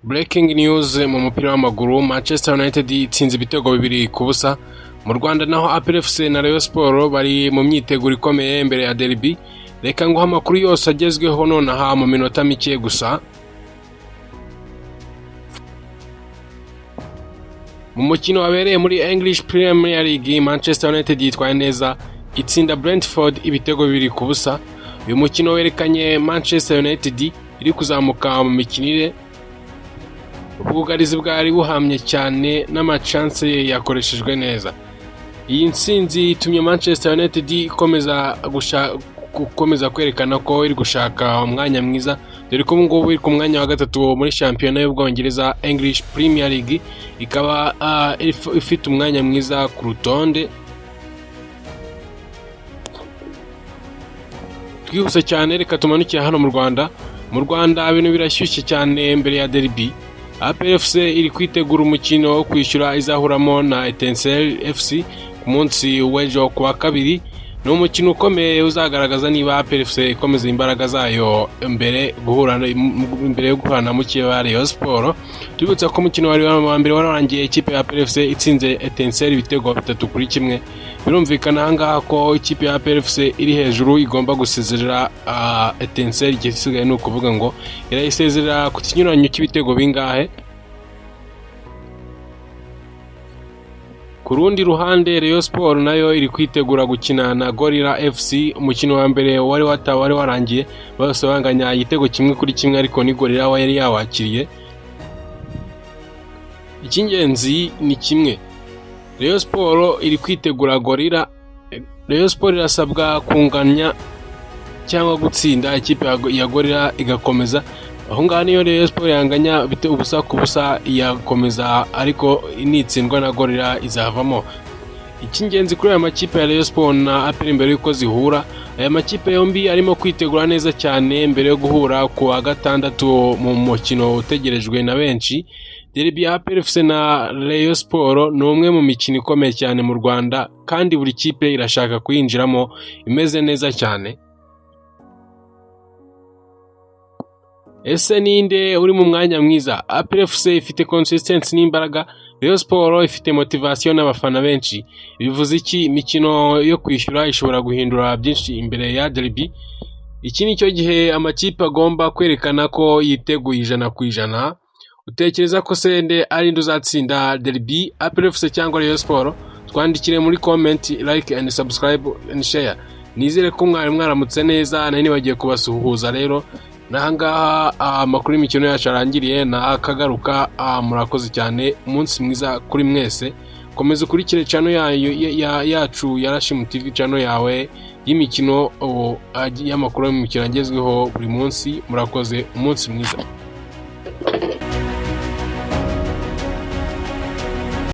Breaking news mu mupira w'amaguru, Manchester United itsinze ibitego 2-0 mu Rwanda, naho APR FC na Rayon Sport bari mu myiteguro ikomeye imbere ya derby. Reka nguha amakuru yose agezweho nonaha mu minota mike gusa. Mu mukino wabereye muri English Premier League, Manchester United yitwaye neza itsinda Brentford ibitego 2-0. Uyu mukino werekanye Manchester United iri kuzamuka mu mikinire, ubwugarizi bwari buhamye cyane n'amachance yakoreshejwe neza. Iyi ntsinzi itumye Manchester United gukomeza kwerekana ko iri gushaka umwanya mwiza, dore ko ngubu iri ku mwanya wa gatatu muri shampiyona y'Ubwongereza English Premier League, ikaba ifite umwanya mwiza ku rutonde. Twihuse cyane, reka tumanukire hano mu Rwanda. Mu Rwanda ibintu birashyushye cyane mbere ya derby. APR FC iri kwitegura umukino wo kwishyura izahuramo na Etincelle FC ku munsi w'ejo kuwa kabiri. Ni umukino ukomeye uzagaragaza niba APR FC ikomeza imbaraga zayo imbere yo guhana mu kiba Rayon Sport. Tubibutsa ko umukino wa mbere warangiye ikipe ya APR FC itsinze Etincelle ibitego 3-1. Birumvikana ahangaha ko ikipe ya APR FC iri hejuru igomba gusezerera Etincelle. Igisigaye ni ukuvuga ngo irayisezerera ku kinyuranyo cy'ibitego bingahe. Ku rundi ruhande, Rayon Sport nayo iri kwitegura gukina na Gorilla FC. Umukino wa mbere wari warangiye bose banganya igitego 1-1, ariko ni Gorilla yari yawakiriye. Icy'ingenzi ni kimwe, Rayon Sport iri kwitegura Gorilla. Rayon Sport irasabwa kunganya cyangwa gutsinda ikipe ya Gorilla igakomeza. Aho ngaho niyo Rayon Sport yanganya ubusa ku busa yakomeza, ariko initsindwa na Gorilla izavamo. Icy'ingenzi kuri aya makipe ya Rayon Sport na APR imbere yuko zihura, aya makipe yombi arimo kwitegura neza cyane mbere yo guhura ku wa gatandatu mu mukino utegerejwe na benshi. Derby ya APR FC na Rayon Sport ni umwe mu mikino ikomeye cyane mu Rwanda, kandi buri kipe irashaka kuyinjiramo imeze neza cyane. Ese ninde uri mu mwanya mwiza? APR FC ifite consistency n'imbaraga, Rayon Sport ifite motivation n'abafana benshi. Bivuze iki? Imikino yo kwishyura ishobora guhindura byinshi imbere ya derby. Iki ni cyo gihe amakipe agomba kwerekana ko yiteguye 100%. Utekereza ko sende ari nduzatsinda derby, APR FC cyangwa Rayon Sport? Twandikire muri comment, like and subscribe and share. Nizere ko mwari mwaramutse neza, nani bagiye kubasuhuza rero. Nahangaha amakuru y'imikino yacu arangiriye na akagaruka. Murakoze cyane, umunsi mwiza kuri mwese. Komeza ukurikire channel yacu ya Rashim TV, channel yawe y'imikino y'amakuru y'imikino agezweho buri munsi. Murakoze, umunsi mwiza.